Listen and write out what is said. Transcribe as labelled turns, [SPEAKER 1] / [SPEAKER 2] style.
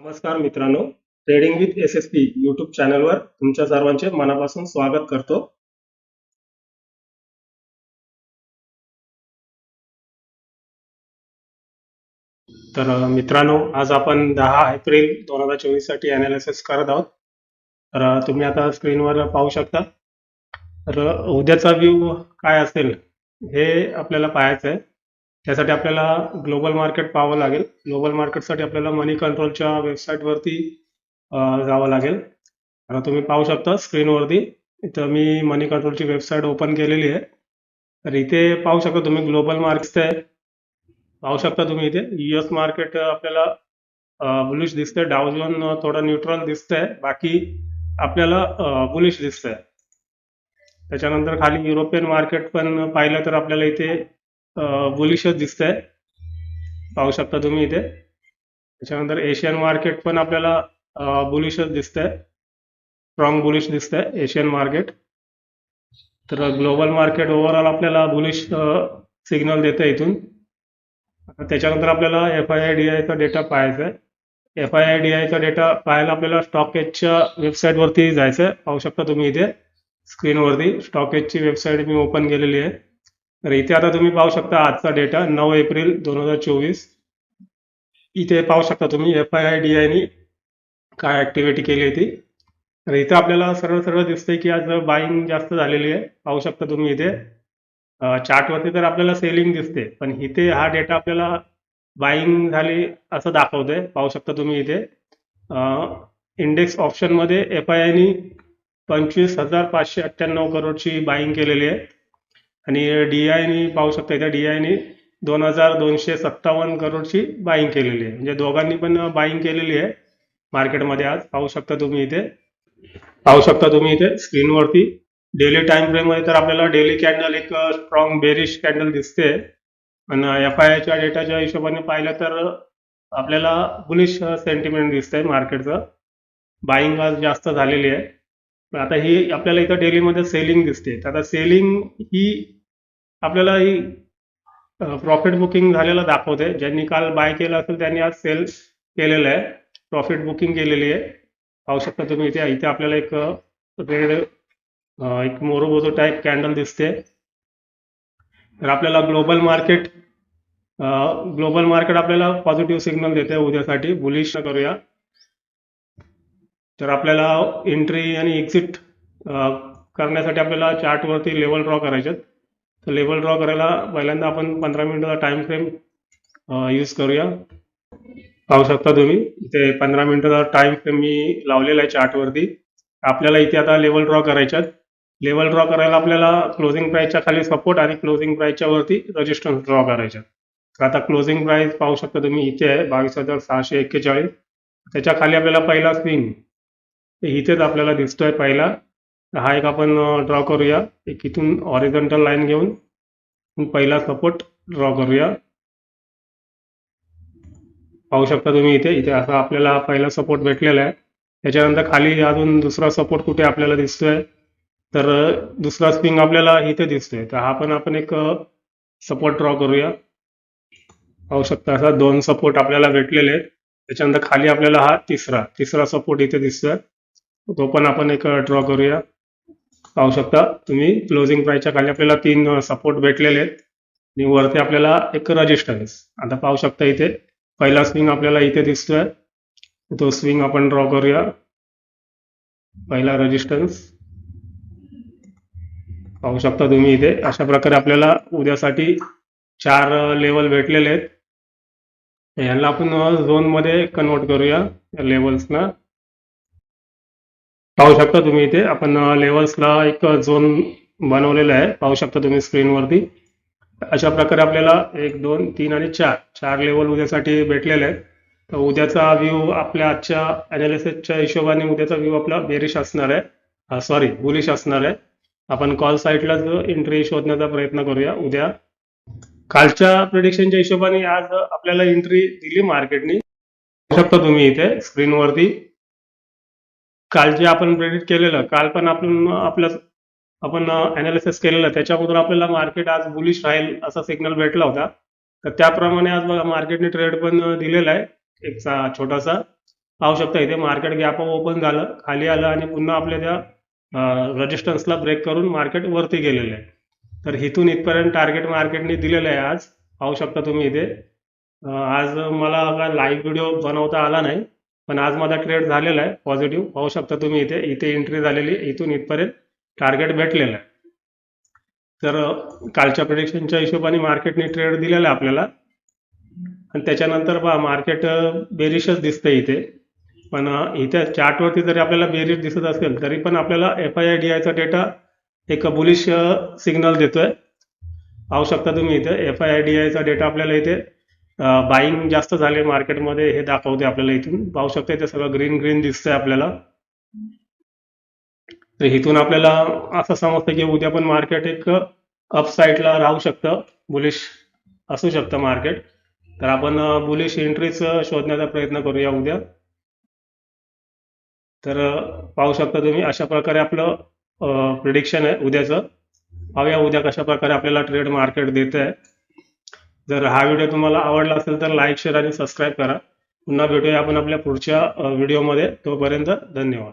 [SPEAKER 1] नमस्कार मित्रांनो, trading with S-S-P YouTube चॅनलवर तुमच्या सर्वांचे मनापासून स्वागत करतो. मित्रांनो, आज आपण 10 एप्रिल 2024 साठी अनालिसिस करत आहोत. तुम्ही आता स्क्रीनवर पाहू शकता. उद्याचा व्ह्यू काय असेल हे आपल्याला पाहायचं आहे. त्यासाठी आपल्याला ग्लोबल मार्केट पाहावं लागेल. ग्लोबल मार्केटसाठी आपल्याला मनी कंट्रोलच्या वेबसाईटवरती जावं लागेल. तुम्ही पाहू शकता स्क्रीनवरती. इथं मी मनी कंट्रोलची वेबसाईट ओपन केलेली आहे. तर इथे पाहू शकता तुम्ही ग्लोबल मार्केट्स आहे. पाहू शकता तुम्ही इथे US मार्केट आपल्याला बुलिश दिसतंय. डाव जोन थोडा न्यूट्रल दिसतंय. बाकी आपल्याला बुलिश दिसतंय. त्याच्यानंतर खाली युरोपियन मार्केट पण पाहिलं तर आपल्याला इथे बुलिशच दिसतंय. पाहू शकता तुम्ही इथे. त्याच्यानंतर एशियन मार्केट पण आपल्याला बुलिशच दिसतंय. स्ट्रॉंग बुलिश दिसतंय एशियन मार्केट. तर ग्लोबल मार्केट ओव्हरऑल आपल्याला बुलिश सिग्नल देतं इथून. त्याच्यानंतर आपल्याला FII चा डेटा पाहायचा आहे. FII चा डेटा पाहायला आपल्याला स्टॉक एक्सच्या वेबसाईटवरती जायचं आहे. पाहू शकता तुम्ही इथे स्क्रीनवरती स्टॉक एक्सची वेबसाईट मी ओपन केलेली आहे. तर इथे आता तुम्ही पाहू शकता आजचा डेटा 9 एप्रिल 2024. इथे पाहू शकता तुम्ही FII नी काय ऍक्टिव्हिटी केली होती. तर इथे आपल्याला सरळ सरळ दिसतंय की आज बाईंग जास्त झालेली आहे. पाहू शकता तुम्ही इथे चार्टवरती तर आपल्याला सेलिंग दिसते, पण इथे हा डेटा आपल्याला बाईंग झाली असं दाखवतोय. पाहू शकता तुम्ही इथे इंडेक्स ऑप्शनमध्ये FII नी 25,598 करोडची बाईंग केलेली आहे आणि DI नी पाहू शकता इथे DI नी 2,257 करोडची बाईंग केलेली आहे. म्हणजे दोघांनी पण बाईंग केलेली आहे मार्केटमध्ये आज. पाहू शकता तुम्ही इथे स्क्रीनवरती डेली टाइम फ्रेम मध्ये तर आपल्याला डेली कॅन्डल एक स्ट्रॉंग बेरिश कॅन्डल दिसते. आणि FII डेटाच्या हिशोबाने पाहिलं तर आपल्याला बुलिश सेंटिमेंट दिसतंय मार्केटचं. बाईंग आज जास्त झालेली आहे. पण आता ही आपल्याला इथं डेलीमध्ये सेलिंग दिसते. तर आता सेलिंग ही आपल्याला ही प्रॉफिट बुकिंग झालेलं दाखवते. ज्यांनी काल बाय केलं असेल त्यांनी आज सेल केलेलं आहे, प्रॉफिट बुकिंग केलेली आहे. पाहू शकता तुम्ही इथे आपल्याला एक रेड एक मोरोबोजो टाइप कॅन्डल दिसते. तर आपल्याला ग्लोबल मार्केट आपल्याला पॉझिटिव्ह सिग्नल देते उद्यासाठी. बुलिश करूया. तर आपल्याला एंट्री आणि एक्झिट करण्यासाठी आपल्याला चार्टवरती लेवल ड्रॉ करायचे. तर लेवल ड्रॉ करायला पहिल्यांदा आपण 15 मिनिटाचा टाइम फ्रेम यूज करूया. पाहू शकता तुम्ही इथे 15 मिनिटाचा टाइम फ्रेम मी लावलेला आहे चार्टवरती. आपल्याला इथे आता लेवल ड्रॉ करायच्यात. लेवल ड्रॉ करायला आपल्याला क्लोजिंग प्राइसच्या खाली सपोर्ट आणि क्लोजिंग प्राइसच्या वरती रेजिस्टन्स ड्रॉ करायच्यात. तर आता क्लोजिंग प्राइस पाहू शकता तुम्ही इथे आहे 22,641. त्याच्या खाली आपल्याला पहिला स्विंग इथेच आपल्याला दिसतोय पहिला. हा एक आपण ड्रॉ करूया. एक इथून हॉरिझॉन्टल लाईन घेऊन पहिला सपोर्ट ड्रॉ करूया. पाहू शकता तुम्ही इथे असा आपल्याला पहिला सपोर्ट भेटलेला आहे. त्याच्यानंतर खाली अजून दुसरा सपोर्ट कुठे आपल्याला दिसतोय तर दुसरा स्विंग आपल्याला इथे दिसतोय. तर हा पण आपण एक सपोर्ट ड्रॉ करूया. पाहू शकता असा 2 सपोर्ट आपल्याला भेटलेले आहेत. त्याच्यानंतर खाली आपल्याला हा तिसरा सपोर्ट इथे दिसतोय. तो पण आपण एक ड्रॉ करूया. पाहू शकता तुम्ही क्लोजिंग प्राइसच्या खाली आपल्याला 3 सपोर्ट भेटलेले आहेत आणि वरती आपल्याला एक रेजिस्टन्स. आता पाहू शकता इथे पहिला स्विंग आपल्याला इथे दिसतोय. तो स्विंग आपण ड्रॉ करूया. पहिला रेजिस्टन्स पाहू शकता तुम्ही इथे. अशा प्रकारे आपल्याला उद्यासाठी 4 लेवल भेटलेले आहेत. यांना आपण झोन मध्ये कन्वर्ट करूया या लेवल्सना. पाहू शकता तुम्ही इथे आपण लेवल्सला एक झोन बनवलेला आहे. पाहू शकता तुम्ही स्क्रीनवरती. अशा प्रकारे आपल्याला 1, 2, 3 आणि 4 लेवल उद्यासाठी भेटलेले आहेत. तर उद्याचा व्ह्यू आपल्या आजच्या अनालिसिसच्या हिशोबाने उद्याचा व्ह्यू आपला बेरिश असणार आहे, बुलिश असणार आहे. आपण कॉल साईडलाच एंट्री शोधण्याचा प्रयत्न करूया उद्या. कालच्या प्रेडिक्शनच्या हिशोबाने आज आपल्याला एंट्री दिली मार्केटनी. पाहू शकता तुम्ही इथे स्क्रीनवरती. काल जे आपण प्रेडिक्ट केलेलं, काल पण आपण अनालिसिस केलेलं, त्याच्यामधून आपल्याला मार्केट आज बुलिश राहील असा सिग्नल भेटला होता. तर त्याप्रमाणे आज बघा मार्केटने ट्रेड पण दिलेला आहे एक छोटासा. पाहू शकता इथे मार्केट गॅप ओपन झालं, खाली आलं आणि पुन्हा आपल्या त्या रेजिस्टन्सला ब्रेक करून मार्केट वरती गेलेलं आहे. तर इथून इथपर्यंत टार्गेट मार्केटने दिलेलं आहे आज. पाहू शकता तुम्ही इथे. आज मला लाईव्ह व्हिडिओ बनवता आला नाही, पण आज माझा ट्रेड झालेला आहे पॉझिटिव्ह. पाहू शकता तुम्ही इथे इथे एंट्री झालेली, इथून इथपर्यंत टार्गेट भेटलेलं आहे. तर कालच्या प्रेडिक्शनच्या हिशोबाने मार्केटने ट्रेड दिलेला आहे आपल्याला, आणि त्याच्यानंतर पहा मार्केट बेरिशच दिसतंय इथे. पण इथे चार्टवरती जरी आपल्याला बेरिश दिसत असेल तरी पण आपल्याला FIDIचा डेटा एक बुलिश सिग्नल देतोय. पाहू शकता तुम्ही इथे FIDIचा डेटा आपल्याला इथे बाईंग जास्त झाले मार्केटमध्ये हे दाखवते आपल्याला. इथून पाहू शकता इथे सगळं ग्रीन ग्रीन दिसतंय आपल्याला. तर इथून आपल्याला असं समजतं की उद्या पण मार्केट एक अपसाईडला राहू शकतं, बुलिश असू शकतं मार्केट. तर आपण बुलिश एंट्रीज शोधण्याचा प्रयत्न करूया उद्या. तर पाहू शकता तुम्ही अशा प्रकारे आपलं प्रिडिक्शन आहे उद्याचं. पाहूया उद्या कशा प्रकारे आपल्याला ट्रेड मार्केट देत आहे. जर हा व्हिडिओ तुम्हाला आवडला असेल तर लाईक, शेअर आणि सबस्क्राईब करा. पुन्हा भेटूया आपण आपल्या पुढच्या व्हिडिओमध्ये. तोपर्यंत धन्यवाद.